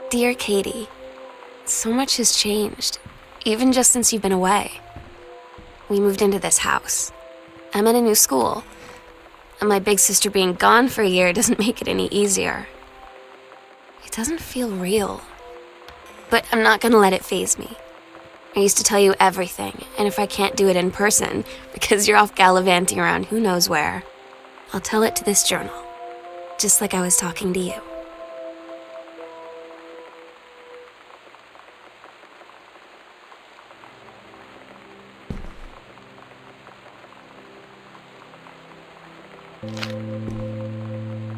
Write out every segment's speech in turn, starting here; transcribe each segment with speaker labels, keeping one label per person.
Speaker 1: Dear Katie, so much has changed, even just since you've been away. We moved into this house. I'm in a new school, and my big sister being gone for a year doesn't make it any easier. It doesn't feel real, but I'm not gonna let it faze me. I used to tell you everything, and if I can't do it in person, because you're off gallivanting around who knows where, I'll tell it to this journal, just like I was talking to you.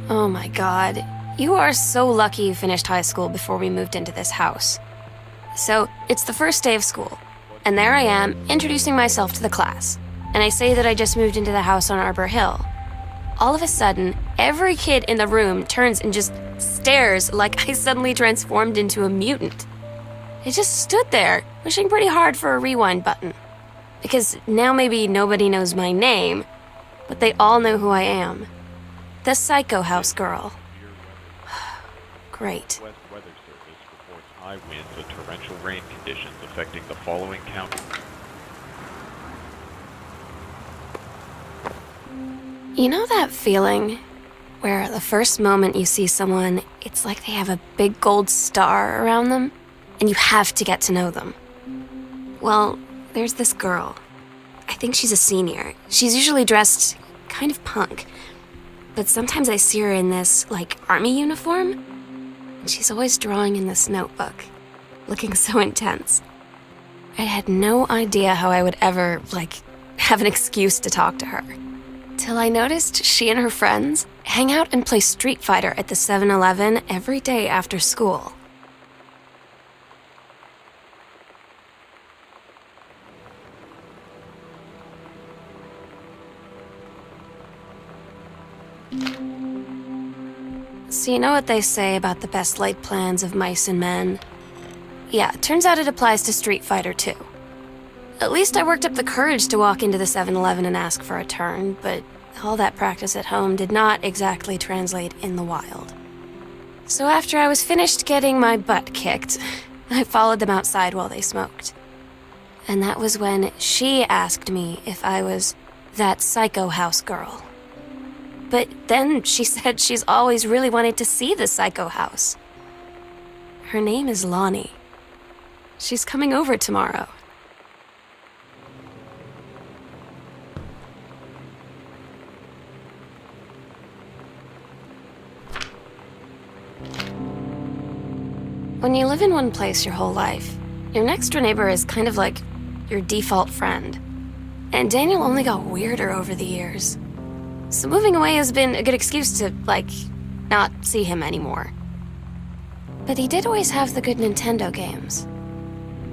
Speaker 1: Oh my God, you are so lucky you finished high school before we moved into this house. So, it's the first day of school, and there I am, introducing myself to the class, and I say that I just moved into the house on Arbor Hill. All of a sudden, every kid in the room turns and just stares like I suddenly transformed into a mutant. I just stood there, wishing pretty hard for a rewind button. Because now maybe nobody knows my name, but they all know who I am. The Psycho House Girl. Great.
Speaker 2: West Weather Service reports high winds and torrential rain conditions affecting the following counties.
Speaker 1: You know that feeling where the first moment you see someone, it's like they have a big gold star around them, and you have to get to know them? Well, there's this girl. I think she's a senior. She's usually dressed kind of punk, but sometimes I see her in this, army uniform, and she's always drawing in this notebook, looking so intense. I had no idea how I would ever, have an excuse to talk to her. Till I noticed she and her friends hang out and play Street Fighter at the 7-Eleven every day after school. So you know what they say about the best laid plans of mice and men? Yeah, turns out it applies to Street Fighter too. At least I worked up the courage to walk into the 7-Eleven and ask for a turn, but all that practice at home did not exactly translate in the wild. So after I was finished getting my butt kicked, I followed them outside while they smoked. And that was when she asked me if I was that Psycho House Girl. But then she said she's always really wanted to see the Psycho House. Her name is Lonnie. She's coming over tomorrow. When you live in one place your whole life, your next door neighbor is kind of like your default friend. And Daniel only got weirder over the years. So moving away has been a good excuse to, not see him anymore. But he did always have the good Nintendo games.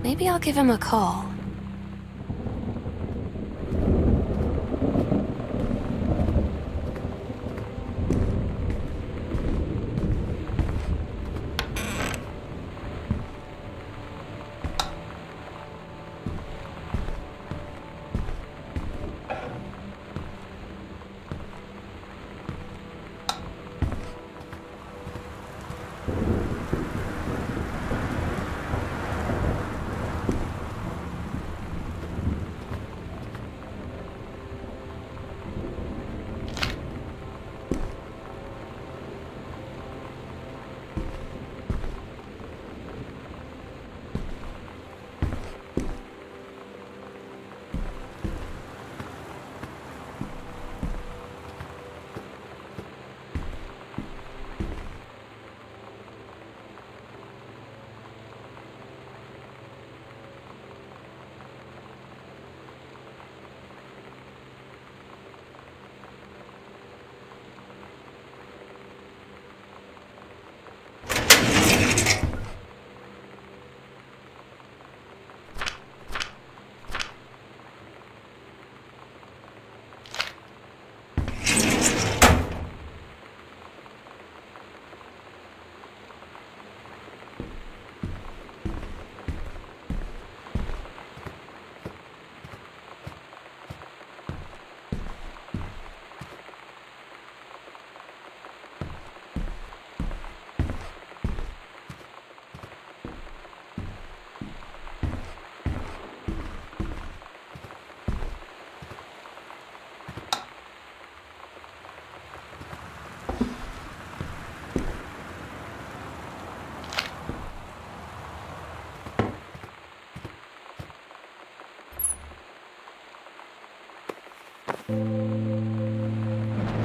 Speaker 1: Maybe I'll give him a call.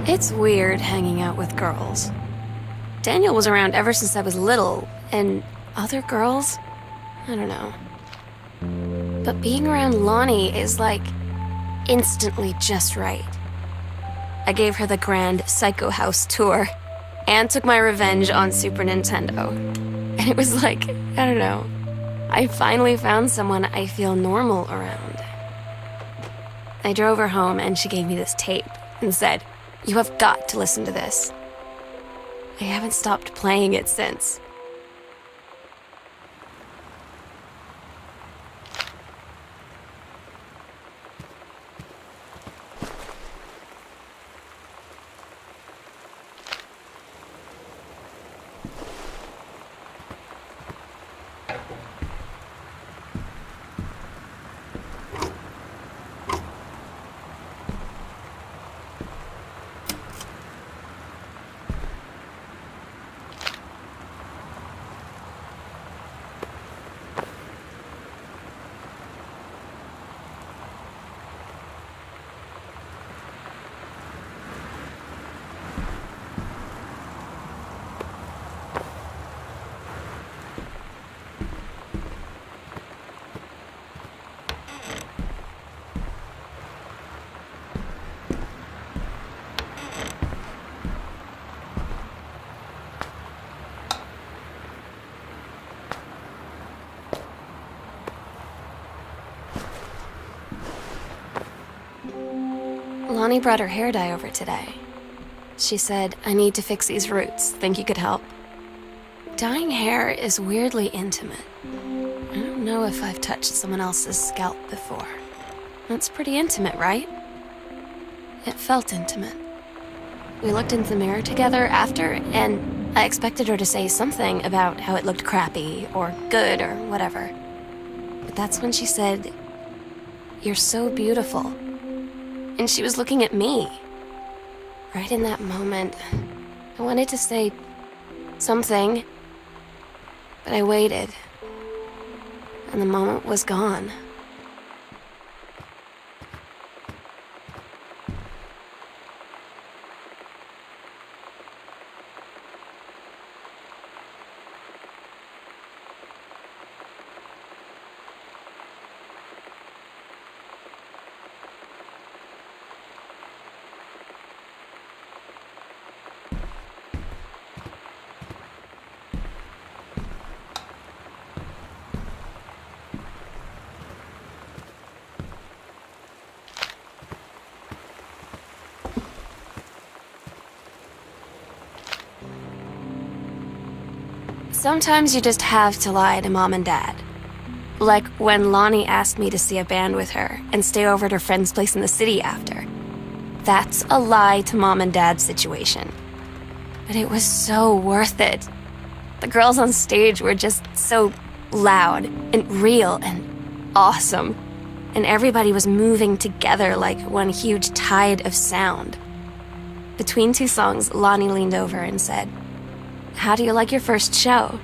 Speaker 1: It's weird hanging out with girls. Daniel was around ever since I was little, and other girls? I don't know. But being around Lonnie is like instantly just right. I gave her the grand Psycho House tour and took my revenge on Super Nintendo. And it was like, I don't know, I finally found someone I feel normal around. I drove her home and she gave me this tape and said, "You have got to listen to this." I haven't stopped playing it since. Lonnie brought her hair dye over today. She said, "I need to fix these roots. Think you could help?" Dyeing hair is weirdly intimate. I don't know if I've touched someone else's scalp before. That's pretty intimate, right? It felt intimate. We looked into the mirror together after, and I expected her to say something about how it looked crappy or good or whatever. But that's when she said, "You're so beautiful." And she was looking at me. Right in that moment, I wanted to say something, but I waited, and the moment was gone. Sometimes you just have to lie to Mom and Dad. Like when Lonnie asked me to see a band with her and stay over at her friend's place in the city after. That's a lie to Mom and Dad situation. But it was so worth it. The girls on stage were just so loud and real and awesome. And everybody was moving together like one huge tide of sound. Between two songs, Lonnie leaned over and said, "How do you like your first show?"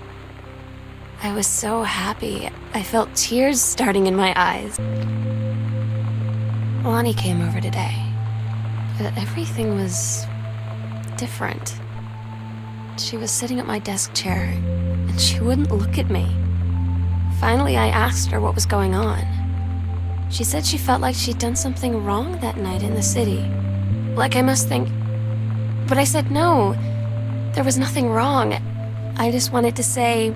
Speaker 1: I was so happy. I felt tears starting in my eyes. Lonnie came over today, but everything was different. She was sitting at my desk chair, and she wouldn't look at me. Finally, I asked her what was going on. She said she felt like she'd done something wrong that night in the city. Like I must think... But I said no. There was nothing wrong. I just wanted to say...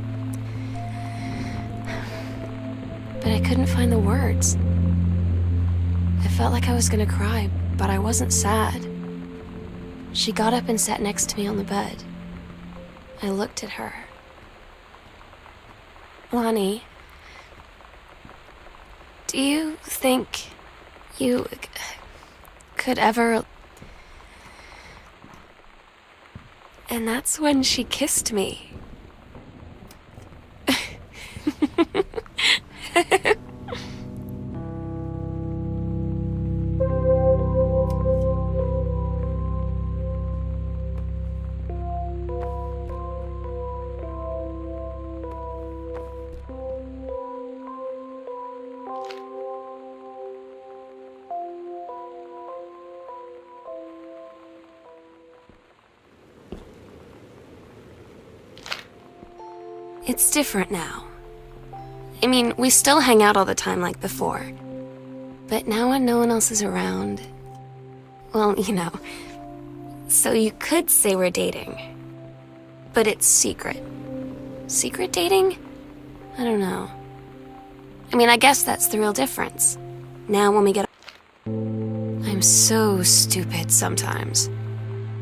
Speaker 1: But I couldn't find the words. I felt like I was gonna cry, but I wasn't sad. She got up and sat next to me on the bed. I looked at her. "Lonnie, do you think you could ever..." And that's when she kissed me. It's different now. I mean, we still hang out all the time like before. But now when no one else is around, well, so you could say we're dating. But it's secret. Secret dating? I don't know. I mean, I guess that's the real difference. Now when we get... I'm so stupid sometimes.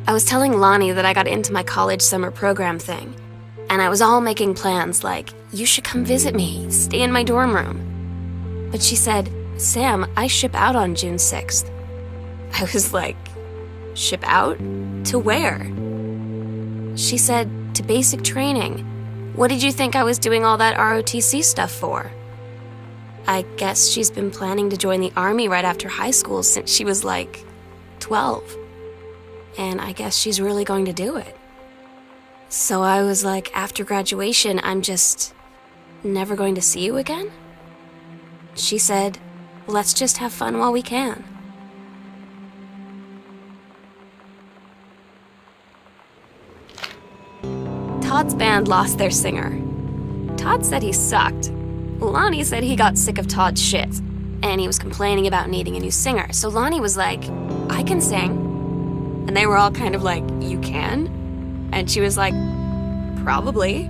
Speaker 1: I was telling Lonnie that I got into my college summer program thing, and I was all making plans like, you should come visit me, stay in my dorm room. But she said, Sam, I ship out on June 6th. I was like, ship out? To where? She said, to basic training. What did you think I was doing all that ROTC stuff for? I guess she's been planning to join the army right after high school since she was like 12. And I guess she's really going to do it. So I was like, after graduation, I'm just never going to see you again? She said, let's just have fun while we can. Todd's band lost their singer. Todd said he sucked. Lonnie said he got sick of Todd's shit, and he was complaining about needing a new singer. So Lonnie was like, I can sing. And they were all kind of like, you can? And she was like, probably.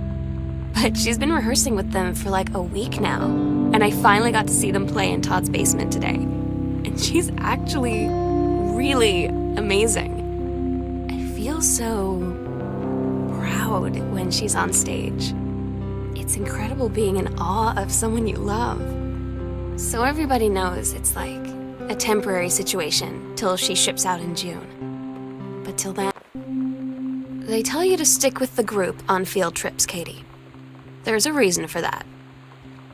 Speaker 1: But she's been rehearsing with them for like a week now. And I finally got to see them play in Todd's basement today. And she's actually really amazing. I feel so proud when she's on stage. It's incredible being in awe of someone you love. So everybody knows it's like a temporary situation till she ships out in June. But till then, they tell you to stick with the group on field trips, Katie. There's a reason for that.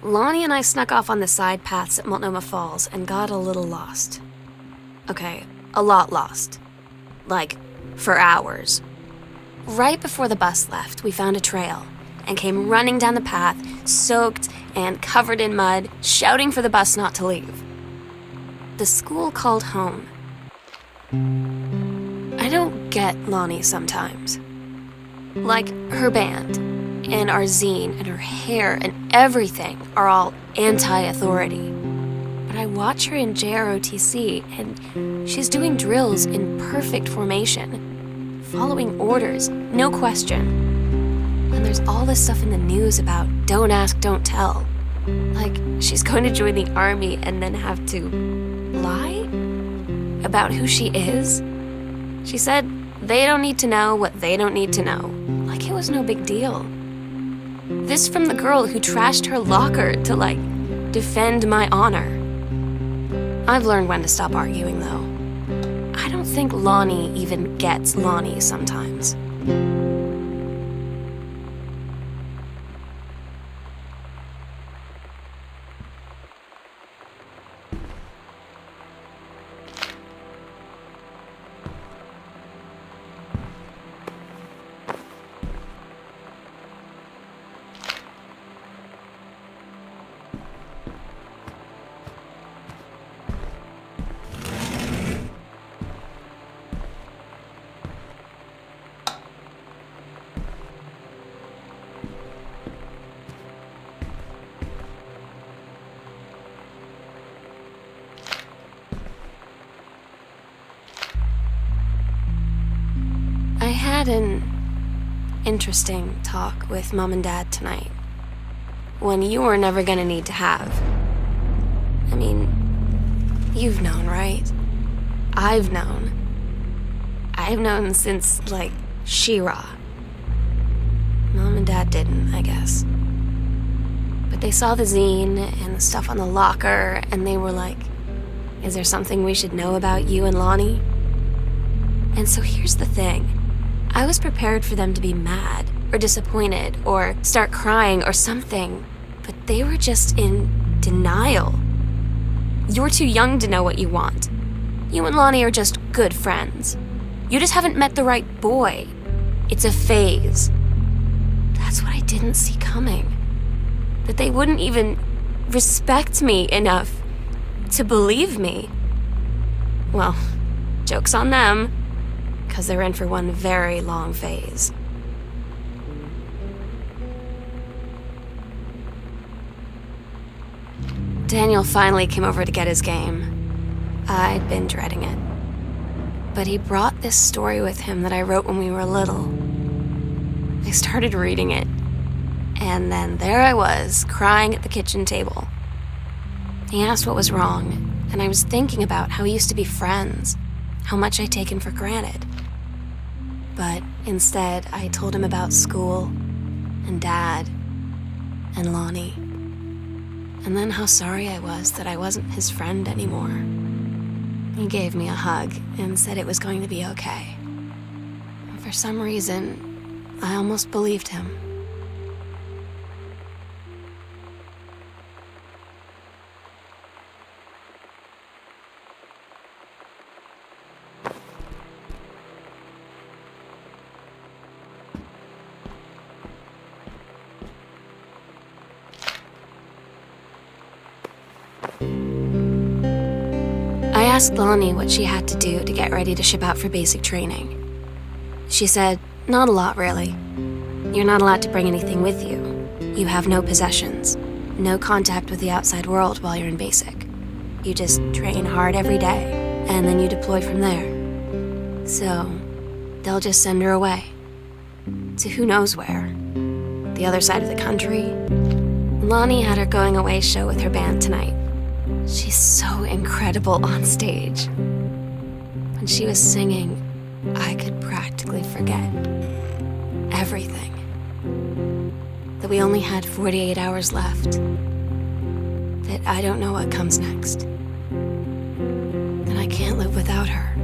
Speaker 1: Lonnie and I snuck off on the side paths at Multnomah Falls and got a little lost. Okay, a lot lost. Like, for hours. Right before the bus left, we found a trail and came running down the path, soaked and covered in mud, shouting for the bus not to leave. The school called home. I don't get Lonnie sometimes. Like, her band, and our zine, and her hair, and everything are all anti-authority. But I watch her in JROTC, and she's doing drills in perfect formation, following orders, no question. And there's all this stuff in the news about don't ask, don't tell. Like, she's going to join the army and then have to lie about who she is. She said they don't need to know what they don't need to know. Like it was no big deal. This from the girl who trashed her locker to, like, defend my honor. I've learned when to stop arguing, though. I don't think Lonnie even gets Lonnie sometimes. I had an interesting talk with Mom and Dad tonight. One you were never gonna need to have. I mean, you've known, right? I've known. I've known since, like, She-Ra. Mom and Dad didn't, I guess. But they saw the zine and the stuff on the locker, and they were like, is there something we should know about you and Lonnie? And so here's the thing. I was prepared for them to be mad, or disappointed, or start crying, or something. But they were just in denial. You're too young to know what you want. You and Lonnie are just good friends. You just haven't met the right boy. It's a phase. That's what I didn't see coming. That they wouldn't even respect me enough to believe me. Well, joke's on them, because they're in for one very long phase. Daniel finally came over to get his game. I'd been dreading it. But he brought this story with him that I wrote when we were little. I started reading it, and then there I was, crying at the kitchen table. He asked what was wrong, and I was thinking about how we used to be friends, how much I'd taken for granted. But instead, I told him about school, and Dad, and Lonnie, and then how sorry I was that I wasn't his friend anymore. He gave me a hug and said it was going to be okay. And for some reason, I almost believed him. I asked Lonnie what she had to do to get ready to ship out for basic training. She said, not a lot, really. You're not allowed to bring anything with you. You have no possessions, no contact with the outside world while you're in basic. You just train hard every day, and then you deploy from there. So, they'll just send her away. To who knows where. The other side of the country. Lonnie had her going away show with her band tonight. She's so incredible on stage. When she was singing, I could practically forget everything. That we only had 48 hours left. That I don't know what comes next. That I can't live without her.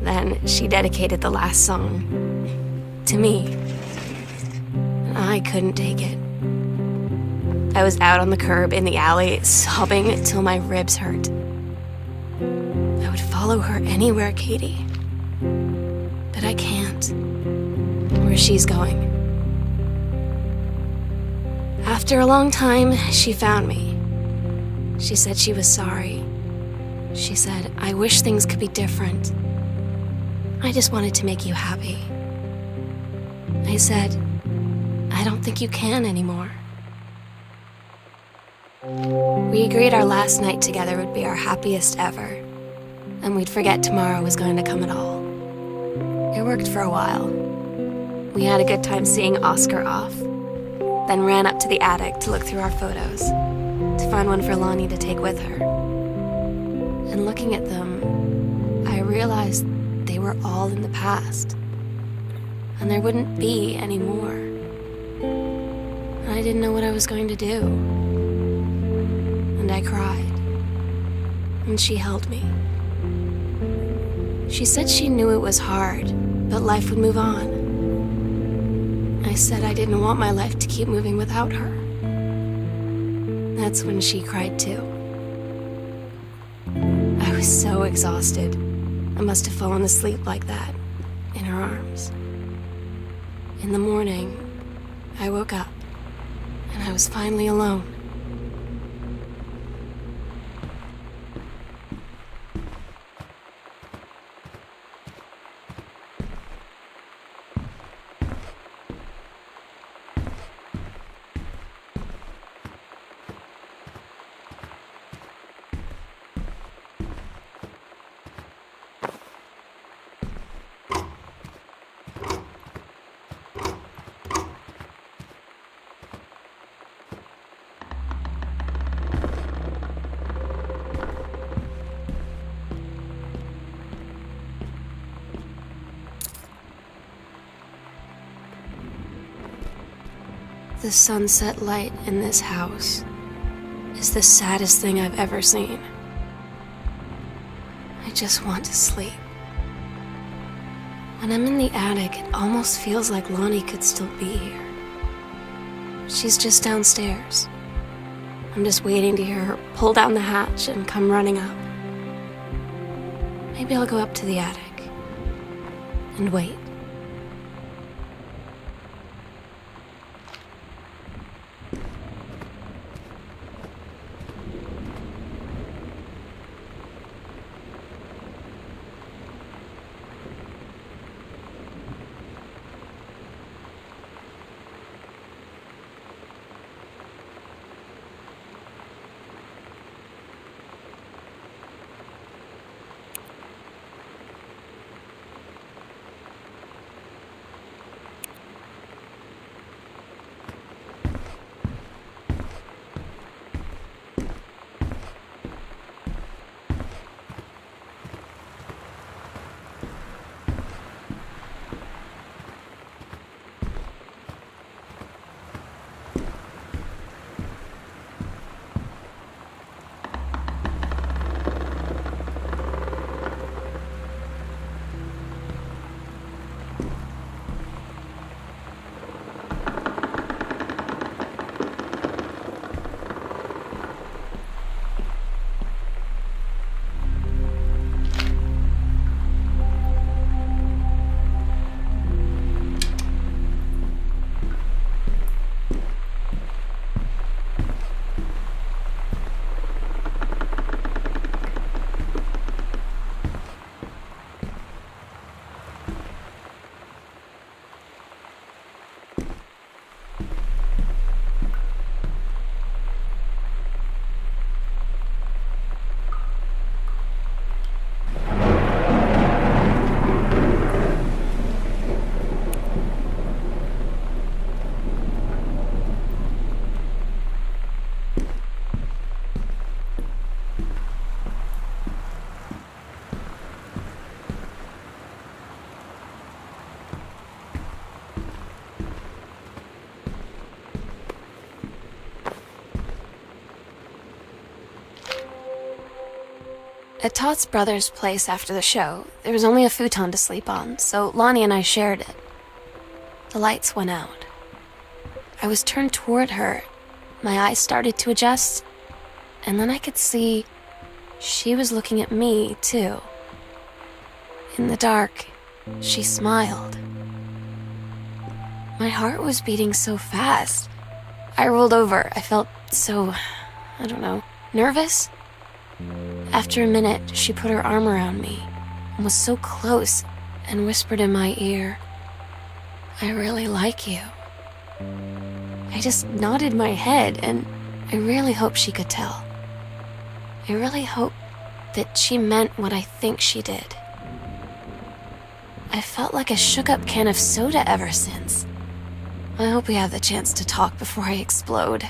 Speaker 1: Then she dedicated the last song to me. And I couldn't take it. I was out on the curb in the alley, sobbing till my ribs hurt. I would follow her anywhere, Katie. But I can't. Where she's going. After a long time, she found me. She said she was sorry. She said, I wish things could be different. I just wanted to make you happy. I said, I don't think you can anymore. We agreed our last night together would be our happiest ever, and we'd forget tomorrow was going to come at all. It worked for a while. We had a good time seeing Oscar off, then ran up to the attic to look through our photos, to find one for Lonnie to take with her. And looking at them, I realized they were all in the past, and there wouldn't be any more. And I didn't know what I was going to do. And I cried, and she held me. She said she knew it was hard, but life would move on. I said I didn't want my life to keep moving without her. That's when she cried too. I was so exhausted. I must have fallen asleep like that, in her arms. In the morning, I woke up, and I was finally alone. The sunset light in this house is the saddest thing I've ever seen. I just want to sleep. When I'm in the attic, it almost feels like Lonnie could still be here. She's just downstairs. I'm just waiting to hear her pull down the hatch and come running up. Maybe I'll go up to the attic and wait. At Todd's brother's place after the show, there was only a futon to sleep on, so Lonnie and I shared it. The lights went out. I was turned toward her. My eyes started to adjust, and then I could see she was looking at me, too. In the dark, she smiled. My heart was beating so fast. I rolled over. I felt so, nervous. After a minute, she put her arm around me and was so close and whispered in my ear, "I really like you." I just nodded my head, and I really hope she could tell. I really hope that she meant what I think she did. I felt like a shook-up can of soda ever since. I hope we have the chance to talk before I explode.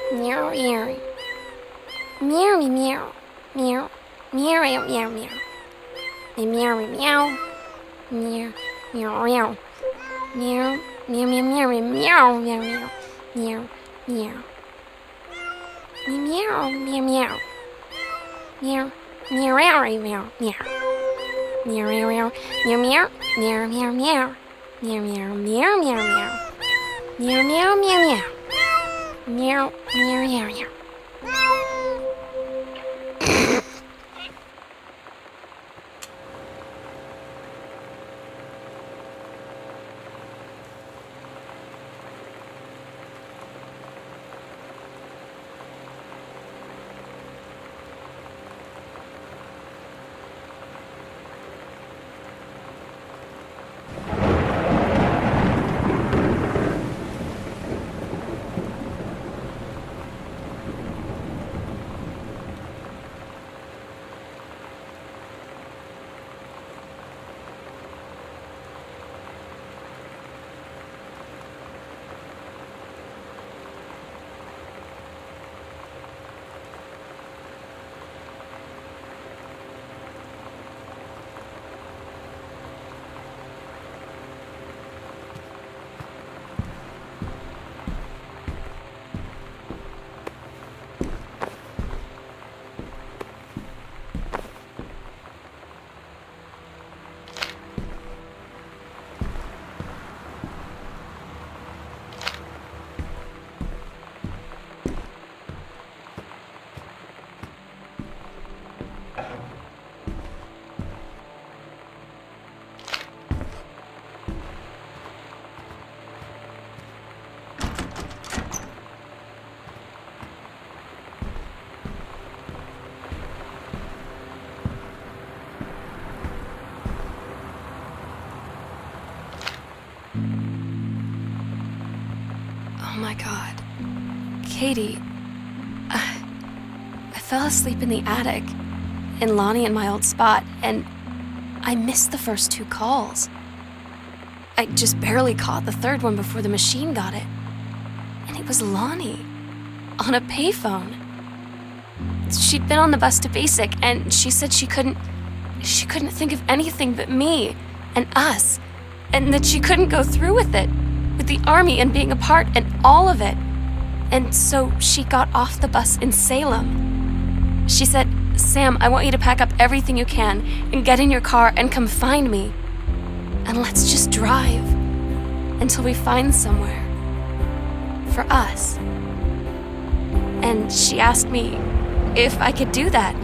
Speaker 1: Meow, meow. Meow, meow, meow. Meow, meow, meow, meow. Meow, meow, meow. Meow, meow, meow. Meow, meow, meow, meow, meow, meow, meow. Meow, meow. Meow, meow, meow. Meow, meow, meow, meow, meow. Meow, meow, meow, meow, meow, meow, meow, meow. Meow, meow, meow, meow, meow. Meow, meow, meow, meow. Meow, meow, meow, meow. Oh my God. Katie, I fell asleep in the attic, in Lonnie and my old spot, and I missed the first 2 calls. I just barely caught the third one before the machine got it. And it was Lonnie, on a payphone. She'd been on the bus to Basic, and she said she couldn't think of anything but me and us, and that she couldn't go through with it, with the army and being a part and all of it. And so she got off the bus in Salem. She said, "Sam, I want you to pack up everything you can and get in your car and come find me. And let's just drive." until we find somewhere for us. And she asked me if I could do that.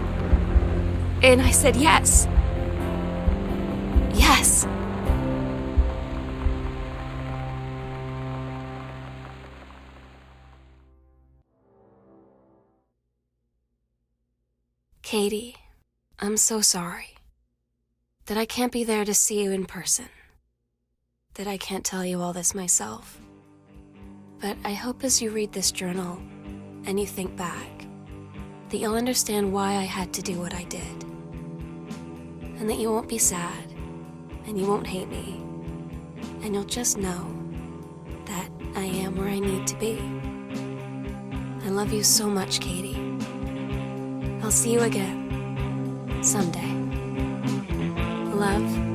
Speaker 1: And I said yes. Yes. Katie, I'm so sorry that I can't be there to see you in person, that I can't tell you all this myself. But I hope as you read this journal and you think back, that you'll understand why I had to do what I did. And that you won't be sad, and you won't hate me, and you'll just know that I am where I need to be. I love you so much, Katie. I'll see you again someday. Love.